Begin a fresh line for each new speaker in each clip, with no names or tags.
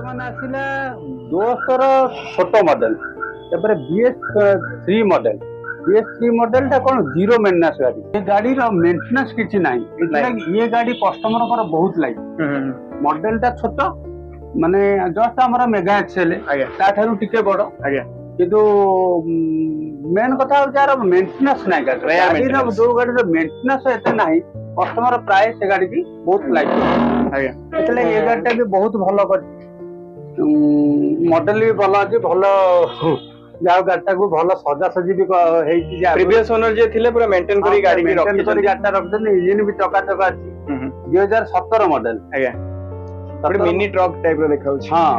ବର୍ତ୍ତମାନ ଆସିଲା ଦୋସ୍ତର ଛୋଟ ମଡେଲ, ତାପରେ BS3 ମଡେଲ। BS3 ମଡେଲଟା କ'ଣ ଜିରୋ ମେଣ୍ଟେନାନ୍ସ ଗାଡି। ଏ ଗାଡିର ମେଣ୍ଟେନାନ୍ସ କିଛି ନାହିଁ, ଏଥିଲାଗି ଏ ଗାଡି କଷ୍ଟମରଙ୍କର ବହୁତ ଲାଗେ। ମଡେଲଟା ଛୋଟ, ମାନେ ଜଷ୍ଟ ଆମର ମେଗା ଏକ୍ସେଲ ତାଠାରୁ ଟିକେ ବଡ, କିନ୍ତୁ ମେନ୍ କଥା ହଉଛି ଆର ମେଣ୍ଟେନାନ୍ସ ନାହିଁ। ଗାଡିର ଯୋଉ ଗାଡିର ମେଣ୍ଟେନାନ୍ସ ଏତେ ନାହିଁ, କଷ୍ଟମର ପ୍ରାୟ ସେ ଗାଡିକି ବହୁତ ଲାଇକ୍ କରନ୍ତି। ସେଥିଲାଗି ଏ ଗାଡିଟା ବି ବହୁତ ଭଲ କରିଛି, ମଡେଲ ବି ଭଲ ଅଛି। ଭଲ ଯାଉ ଗାଡିଟାକୁ ଭଲ ସଜାସଜି ବି ହେଇଛି।
ପ୍ରିଭିୟସ୍ ଓନର ଯିଏ ଥିଲେ ପୁରା ମେଣ୍ଟେନ କରି ଗାଡି ବି ରଖିଛନ୍ତି।
ଗାଡିଟା ରଖିଛନ୍ତି, ଇଞ୍ଜିନ ବି ଚକାଚକ ଅଛି। 2017 ମଡେଲ।
ମିନି ଟ୍ରକ୍ ଟାଇପ ର ଦେଖାଉଛି।
ହଁ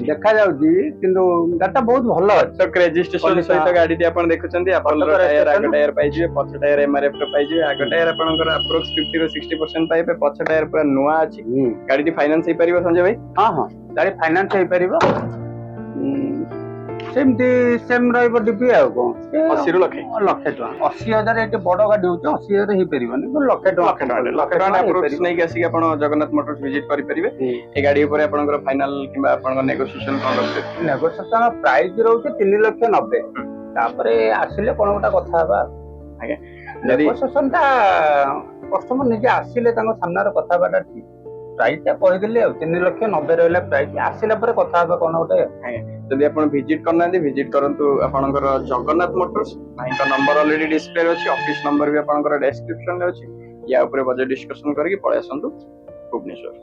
ଦେଖାଯାଉଛି, କିନ୍ତୁ ଗାଡିଟା ବହୁତ ଭଲ ଅଛି।
ରେଜିଷ୍ଟ୍ରେସନ ସହିତ ଗାଡିଟି ଆପଣ ଦେଖୁଛନ୍ତି। ଆପଲର ଟାୟାର ଆଗ ଟାୟାର ପାଇଯିବେ, ପଛ ଟାୟାର MRF ର ପାଇଯିବେ। ଆଗ ଟାୟାର ଆପଣଙ୍କର ଆପ୍ରୋକ୍ସ 50 ରୁ 60% ପାଇବେ, ପଛ ଟାୟାର ପୁରା ନୂଆ ଅଛି। ଗାଡିଟି ଫାଇନାନ୍ସ ହେଇପାରିବ ସଞ୍ଜୟ ଭାଇ?
ହଁ ହଁ, ଗାଡି ଫାଇନାନ୍ସ ହେଇପାରିବ। ସେମିତି ସେମ୍ ରହିବ ଡିପି ଆଉ କ'ଣ,
80 ରୁ ଲକ୍ଷେ
ଟଙ୍କା। 80,000 ଏଠି ବଡ ଗାଡି ହଉଛି, 80,000 ହେଇପାରିବନି, ଲକ୍ଷେ ଟଙ୍କା
ଆପ୍ରୋକ୍ସ ନେଇକି ଆସିକି ଆପଣ ଜଗନ୍ନାଥ ମୋଟର୍ସ ଭିଜିଟ୍ କରିପାରିବେ। ଏ ଗାଡି ଉପରେ ଆପଣଙ୍କର ଫାଇନାଲ କିମ୍ବା ଆପଣଙ୍କ ନେଗୋସିଏସନ କ'ଣ ରହୁଛି?
ନେଗୋସିଏସନ ପ୍ରାଇସ୍ ରହୁଛି 3,90,000। ତାପରେ ଆସିଲେ କ'ଣ ଗୋଟେ କଥା ହେବା।
ଆଜ୍ଞା,
ନେଗୋସିଏସନ ଟା କଷ୍ଟମର ନିଜେ ଆସିଲେ ତାଙ୍କ ସାମ୍ନାରେ କଥା ହେବାଟା ଠିକ୍। ପ୍ରାଇସ୍ ଟା କହିଦେଲି ଆଉ 3,90,000 ରହିଲା ପ୍ରାଇସ୍। ଆସିଲା ପରେ କଥା ହେବା କ'ଣ ଗୋଟେ।
ଯଦି ଆପଣ ଭିଜିଟ୍ କରିନାହାନ୍ତି, ଭିଜିଟ୍ କରନ୍ତୁ ଆପଣଙ୍କର ଜଗନ୍ନାଥ ମୋଟର୍ସ। ଭାଇଙ୍କ ନମ୍ବର ଅଲରେଡି ଡିସପ୍ଲେରେ ଅଛି, ଅଫିସ ନମ୍ବର ବି ଆପଣଙ୍କର ଡେସ୍କ୍ରିପସନରେ ଅଛି। ୟା ଉପରେ ବଜେଟ୍ ଡିସ୍କସନ କରିକି ପଳେଇ ଆସନ୍ତୁ ଭୁବନେଶ୍ୱର।